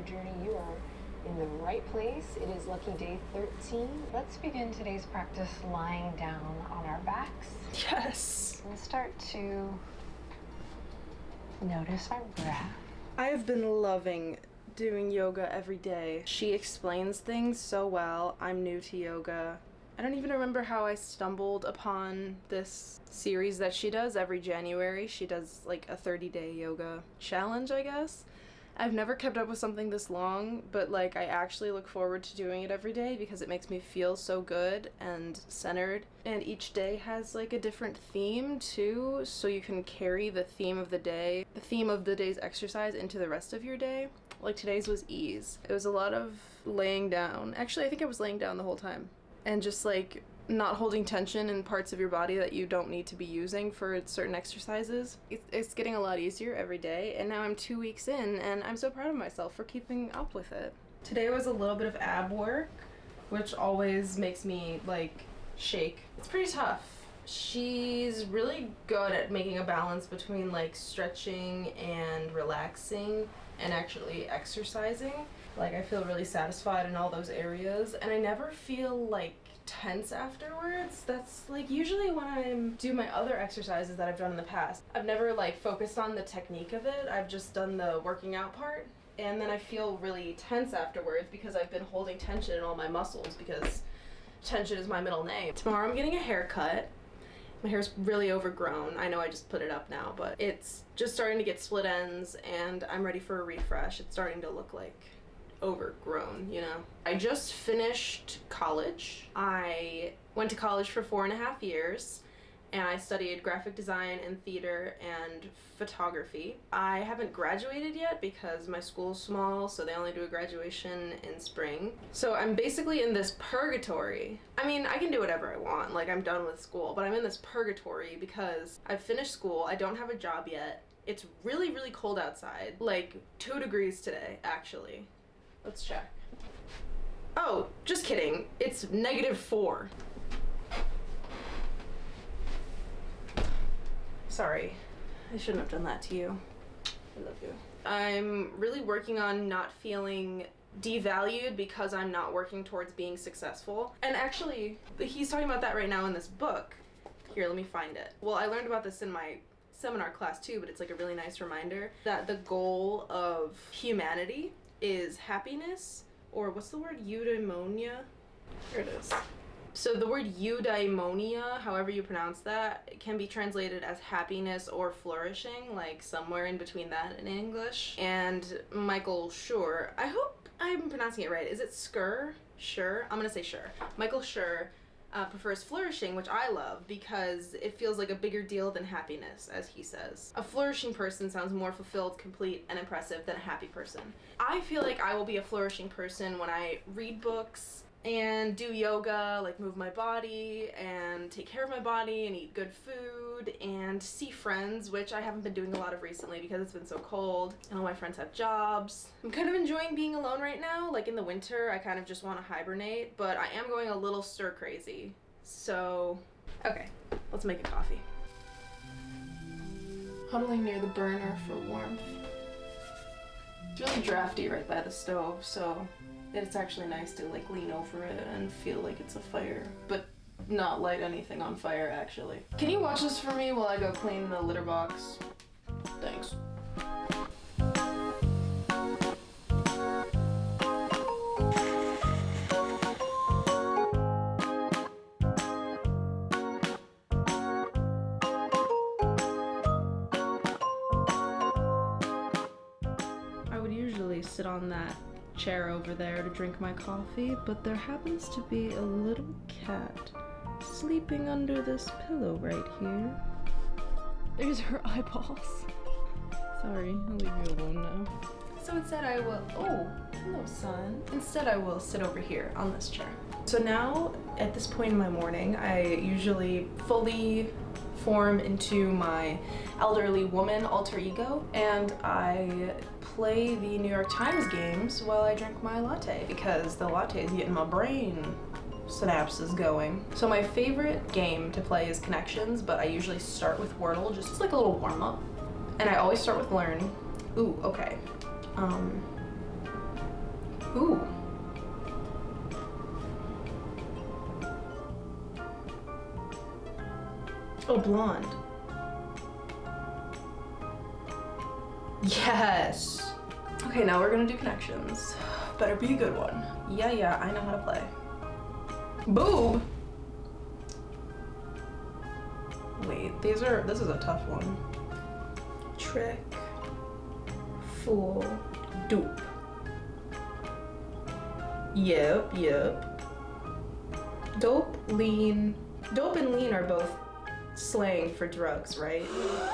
journey, you are in the right place. It is lucky day 13. Let's begin today's practice lying down on our backs. Yes. And start to notice our breath. I have been loving doing yoga every day. She explains things so well. I'm new to yoga. I don't even remember how I stumbled upon this series that she does every January. She does like a 30-day yoga challenge, I guess. I've never kept up with something this long, but like I actually look forward to doing it every day because it makes me feel so good and centered. And each day has like a different theme too, so you can carry the theme of the day's exercise into the rest of your day. Like today's was ease. It was a lot of laying down. Actually, I think I was laying down the whole time. And just like not holding tension in parts of your body that you don't need to be using for certain exercises. It's getting a lot easier every day, and now I'm 2 weeks in and I'm so proud of myself for keeping up with it. Today was a little bit of ab work, which always makes me like shake. It's pretty tough. She's really good at making a balance between like stretching and relaxing and actually exercising. Like I feel really satisfied in all those areas, and I never feel like tense afterwards. That's like usually when I do my other exercises that I've done in the past. I've never like focused on the technique of it. I've just done the working out part, and then I feel really tense afterwards because I've been holding tension in all my muscles because tension is my middle name. Tomorrow I'm getting a haircut. My hair's really overgrown. I know I just put it up now, but it's just starting to get split ends and I'm ready for a refresh. It's starting to look like overgrown, you know? I just finished college. I went to college for 4.5 years and I studied graphic design and theater and photography. I haven't graduated yet because my school's small, so they only do a graduation in spring. So I'm basically in this purgatory. I mean, I can do whatever I want, like I'm done with school, but I'm in this purgatory because I've finished school, I don't have a job yet. It's really, really cold outside, like 2 degrees today, actually. Let's check. Oh, just kidding. It's -4. Sorry, I shouldn't have done that to you. I love you. I'm really working on not feeling devalued because I'm not working towards being successful. And actually, he's talking about that right now in this book. Here, let me find it. Well, I learned about this in my seminar class too, but it's like a really nice reminder that the goal of humanity is happiness, or what's the word, eudaimonia? Here it is. So the word eudaimonia, however you pronounce that, it can be translated as happiness or flourishing, like somewhere in between that in English. And Michael Schur, I hope I'm pronouncing it right. Is it Schur? Schur? I'm gonna say Schur. Michael Schur prefers flourishing, which I love because it feels like a bigger deal than happiness, as he says. A flourishing person sounds more fulfilled, complete, and impressive than a happy person. I feel like I will be a flourishing person when I read books and do yoga, like move my body and take care of my body and eat good food and see friends, which I haven't been doing a lot of recently because it's been so cold and all my friends have jobs. I'm kind of enjoying being alone right now. Like in the winter, I kind of just want to hibernate, but I am going a little stir crazy. So, okay, let's make a coffee. Huddling near the burner for warmth. It's really drafty right by the stove, so it's actually nice to like lean over it and feel like it's a fire, but not light anything on fire actually. Can you watch this for me while I go clean the litter box? Thanks. I would usually sit on that chair over there to drink my coffee, but there happens to be a little cat sleeping under this pillow right here. There's her eyeballs. Sorry, I'll leave you alone now. So instead I will, oh, hello son. Instead I will sit over here on this chair. So now, at this point in my morning, I usually fully form into my elderly woman alter ego, and I play the New York Times games while I drink my latte because the latte is getting my brain synapses going. So my favorite game to play is Connections, but I usually start with Wordle, just like a little warm-up. And I always start with Learn. Ooh, okay. Ooh. Oh, blonde. Yes. Okay, now we're gonna do connections. Better be a good one. Yeah, I know how to play. Boob. Wait, this is a tough one. Trick. Fool. Dupe. Yep. Dope and lean are both slang for drugs, right?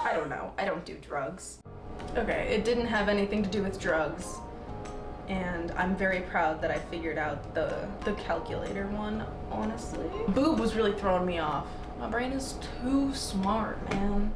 I don't know. I don't do drugs. Okay, it didn't have anything to do with drugs. And I'm very proud that I figured out the calculator one, honestly. Boob was really throwing me off. My brain is too smart, man.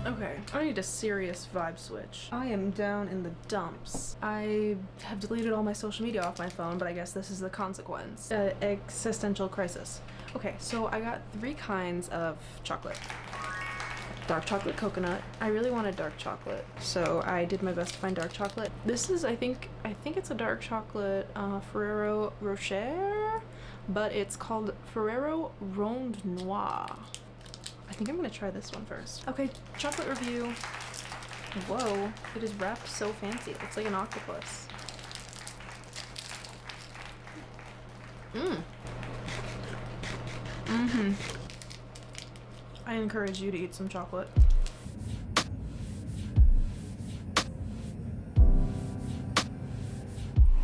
Okay, I need a serious vibe switch. I am down in the dumps. I have deleted all my social media off my phone, but I guess this is the consequence. Existential crisis. Okay, so I got 3 kinds of chocolate. Dark chocolate coconut. I really wanted dark chocolate, so I did my best to find dark chocolate. This is, I think it's a dark chocolate Ferrero Rocher, but it's called Ferrero Ronde Noir. I think I'm gonna try this one first. Okay, chocolate review. Whoa, it is wrapped so fancy. It looks like an octopus. I encourage you to eat some chocolate.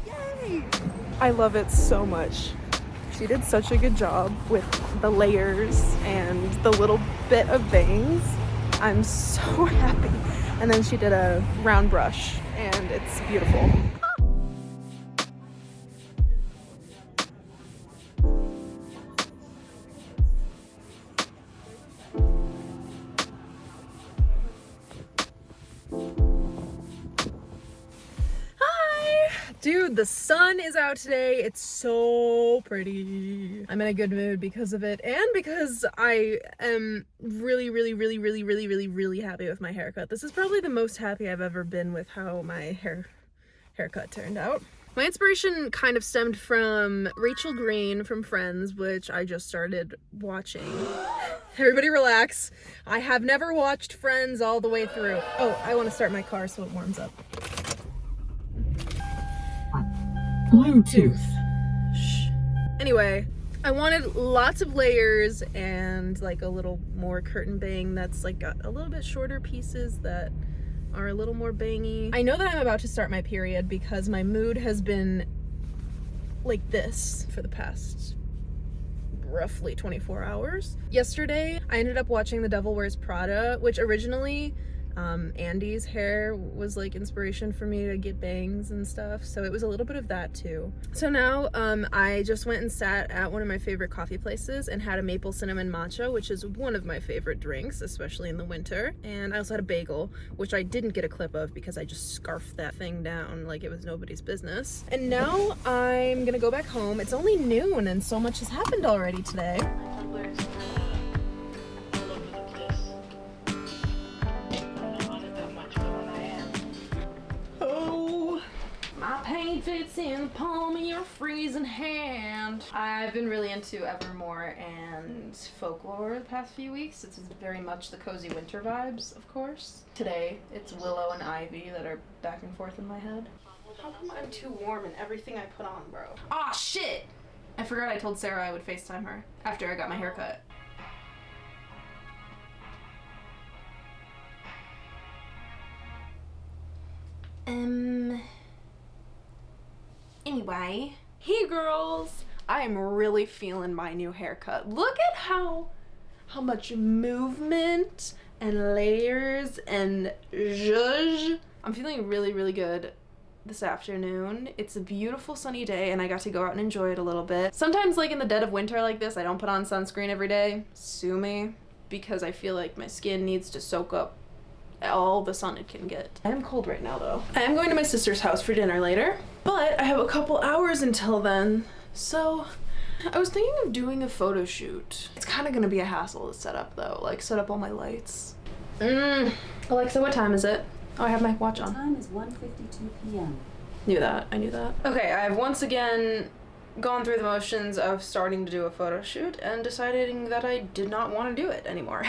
Yay! I love it so much. She did such a good job with the layers and the little bit of bangs. I'm so happy. And then she did a round brush and it's beautiful. Dude, the sun is out today. It's so pretty. I'm in a good mood because of it and because I am really happy with my haircut. This is probably the most happy I've ever been with how my haircut turned out. My inspiration kind of stemmed from Rachel Green from Friends, which I just started watching. Everybody relax. I have never watched Friends all the way through. Oh, I want to start my car so it warms up. Bluetooth. Shh. Anyway, I wanted lots of layers and like a little more curtain bang that's like got a little bit shorter pieces that are a little more bangy. I know that I'm about to start my period because my mood has been like this for the past roughly 24 hours. Yesterday, I ended up watching The Devil Wears Prada, which originally Andy's hair was like inspiration for me to get bangs and stuff, so it was a little bit of that too. So now I just went and sat at one of my favorite coffee places and had a maple cinnamon matcha, which is one of my favorite drinks, especially in the winter. And I also had a bagel, which I didn't get a clip of because I just scarfed that thing down like it was nobody's business. And now I'm gonna go back home. It's only noon and so much has happened already today. Pain fits in the palm of your freezing hand. I've been really into Evermore and folklore the past few weeks. It's very much the cozy winter vibes, of course. Today, it's Willow and Ivy that are back and forth in my head. How come I'm too warm in everything I put on, bro? Aw, shit! I forgot I told Sarah I would FaceTime her after I got my hair cut. Anyway, hey girls, I am really feeling my new haircut. Look at how much movement and layers and zhuzh. I'm feeling really good this afternoon. It's a beautiful sunny day and I got to go out and enjoy it a little bit. Sometimes like in the dead of winter like this, I don't put on sunscreen every day. Sue me, because I feel like my skin needs to soak up all the sun it can get. I am cold right now though. I am going to my sister's house for dinner later, but I have a couple hours until then, so I was thinking of doing a photo shoot. It's kind of gonna be a hassle to set up though, like set up all my lights. Alexa, what time is it? Oh, I have my watch on. The time is 1:52 p.m. I knew that. Okay, I have once again gone through the motions of starting to do a photo shoot and deciding that I did not want to do it anymore.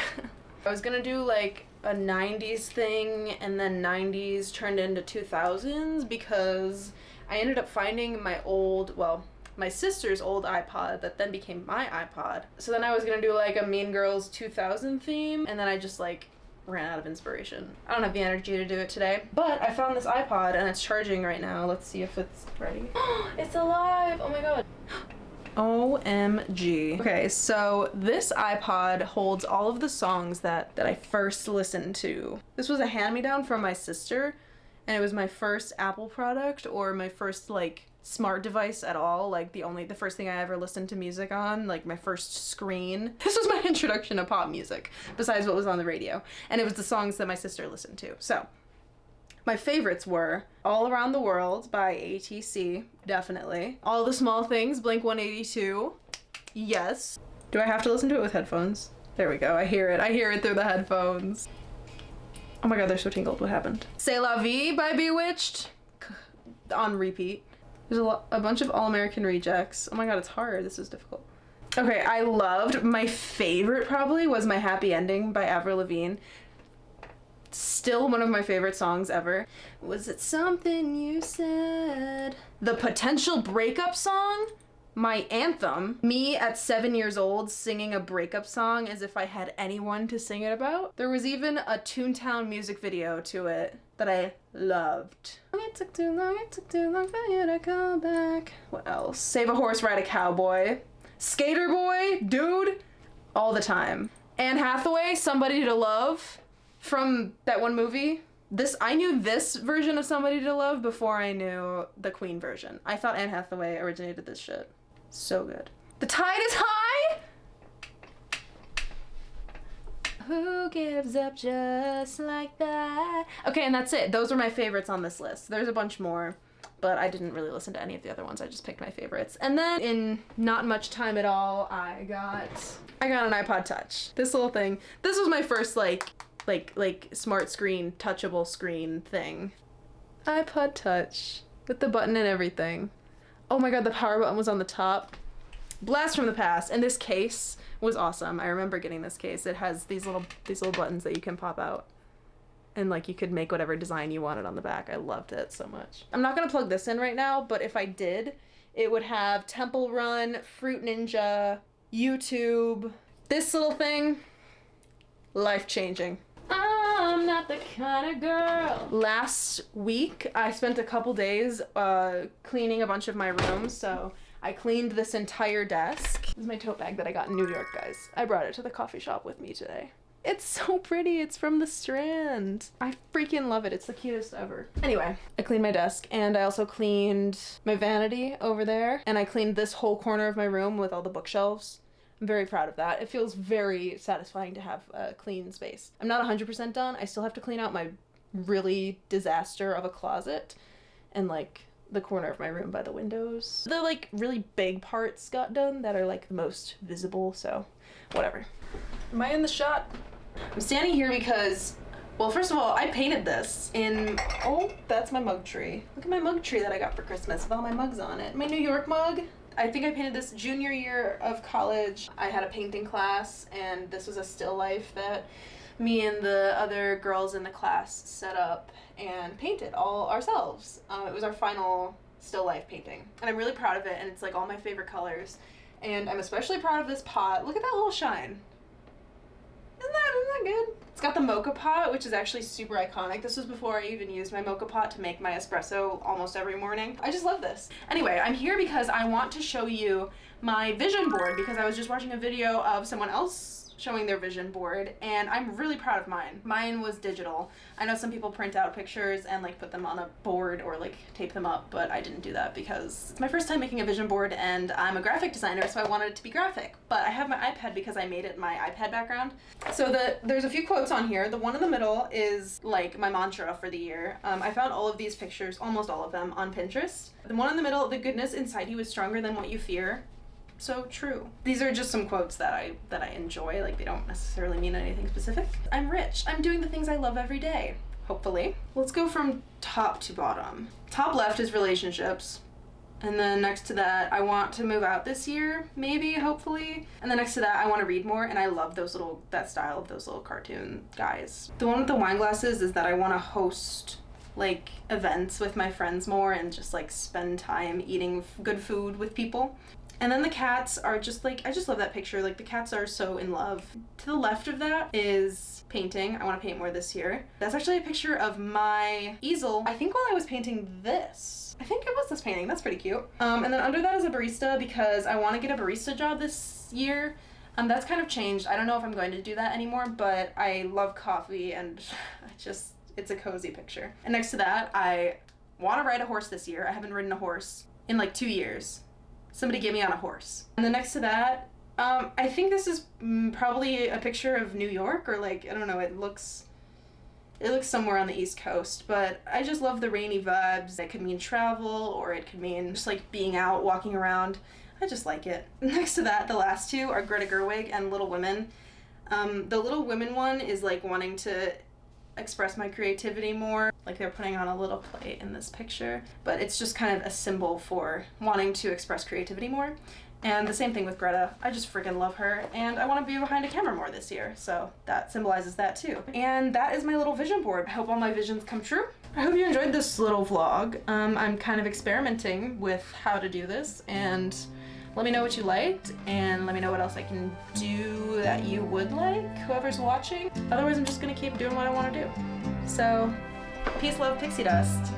I was gonna do like a 90s thing and then 90s turned into 2000s because I ended up finding my sister's old iPod that then became my iPod. So then I was gonna do like a Mean Girls 2000 theme, and then I just like ran out of inspiration. I don't have the energy to do it today, but I found this iPod and it's charging right now. Let's see if it's ready. It's alive! Oh my god. OMG. Okay, so this iPod holds all of the songs that I first listened to. This was a hand-me-down from my sister, and it was my first Apple product, or my first like smart device at all, like the first thing I ever listened to music on, like my first screen. This was my introduction to pop music, besides what was on the radio, and it was the songs that my sister listened to. So my favorites were All Around the World by ATC, definitely. All the Small Things, Blink-182, yes. Do I have to listen to it with headphones? There we go, I hear it through the headphones. Oh my god, they're so tingled, what happened? C'est La Vie by Bewitched, on repeat. There's a bunch of All-American Rejects. Oh my god, it's hard, this is difficult. Okay, I loved, my favorite probably was My Happy Ending by Avril Lavigne. Still one of my favorite songs ever. Was it something you said? The Potential Breakup song? My anthem. Me at 7 years old singing a breakup song as if I had anyone to sing it about. There was even a Toontown music video to it that I loved. It took too long for you to come back. What else? Save a Horse, Ride a Cowboy. Skater Boy, dude, all the time. Anne Hathaway, Somebody to Love. From that one movie. I knew this version of Somebody to Love before I knew the Queen version. I thought Anne Hathaway originated this shit. So good. The Tide is High? Who gives up just like that? Okay, and that's it. Those were my favorites on this list. There's a bunch more, but I didn't really listen to any of the other ones. I just picked my favorites. And then in not much time at all, I got an iPod Touch. This little thing. This was my first like smart screen, touchable screen thing. iPod Touch with the button and everything. Oh my god, the power button was on the top. Blast from the past. And this case was awesome. I remember getting this case. It has these little buttons that you can pop out. And like you could make whatever design you wanted on the back. I loved it so much. I'm not gonna plug this in right now, but if I did, it would have Temple Run, Fruit Ninja, YouTube. This little thing, life-changing. I'm not the kind of girl. Last week, I spent a couple days cleaning a bunch of my rooms, so I cleaned this entire desk. This is my tote bag that I got in New York, guys. I brought it to the coffee shop with me today. It's so pretty. It's from the Strand. I freaking love it. It's the cutest ever. Anyway, I cleaned my desk, and I also cleaned my vanity over there, and I cleaned this whole corner of my room with all the bookshelves. I'm very proud of that. It feels very satisfying to have a clean space. I'm not 100% done. I still have to clean out my really disaster of a closet and like the corner of my room by the windows. The like really big parts got done that are like the most visible, so whatever. Am I in the shot? I'm standing here because, well, first of all, I painted this in, oh, that's my mug tree. Look at my mug tree that I got for Christmas with all my mugs on it. My New York mug. I think I painted this junior year of college. I had a painting class, and this was a still life that me and the other girls in the class set up and painted all ourselves. It was our final still life painting, and I'm really proud of it, and it's like all my favorite colors. And I'm especially proud of this pot. Look at that little shine. Isn't that good? It's got the mocha pot, which is actually super iconic. This was before I even used my mocha pot to make my espresso almost every morning. I just love this. Anyway, I'm here because I want to show you my vision board because I was just watching a video of someone else showing their vision board, and I'm really proud of mine. Mine was digital. I know some people print out pictures and like put them on a board or like tape them up, but I didn't do that because it's my first time making a vision board, and I'm a graphic designer, so I wanted it to be graphic. But I have my iPad because I made it my iPad background. So there's a few quotes on here. The one in the middle is like my mantra for the year. I found all of these pictures, almost all of them, on Pinterest. The one in the middle, the goodness inside you is stronger than what you fear. so true. These are just some quotes that I enjoy. Like, they don't necessarily mean anything specific. I'm rich. I'm doing the things I love every day. Hopefully. Let's go from top to bottom. Top left is relationships. And then next to that, I want to move out this year, maybe, hopefully. And then next to that, I want to read more, and I love that style of those little cartoon guys. The one with the wine glasses is that I want to host, like, events with my friends more and just, like, spend time eating good food with people. And then the cats are just, like, I just love that picture. Like, the cats are so in love. To the left of that is painting. I want to paint more this year. That's actually a picture of my easel, I think while I was painting this. I think it was this painting. That's pretty cute. And then under that is a barista because I want to get a barista job this year. That's kind of changed. I don't know if I'm going to do that anymore, but I love coffee and it's a cozy picture. And next to that, I want to ride a horse this year. I haven't ridden a horse in like 2 years. Somebody get me on a horse. And then next to that, I think this is probably a picture of New York, or like, I don't know, it looks somewhere on the East Coast, but I just love the rainy vibes. It could mean travel, or it could mean just like being out, walking around. I just like it. Next to that, the last two are Greta Gerwig and Little Women. The Little Women one is like wanting to express my creativity more. Like, they're putting on a little plate in this picture, but it's just kind of a symbol for wanting to express creativity more. And the same thing with Greta. I just freaking love her, and I want to be behind a camera more this year, so that symbolizes that too. And that is my little vision board. I hope all my visions come true. I hope you enjoyed this little vlog. I'm kind of experimenting with how to do this, and let me know what you liked, and let me know what else I can do that you would like, whoever's watching. Otherwise, I'm just gonna keep doing what I want to do. So, peace, love, pixie dust.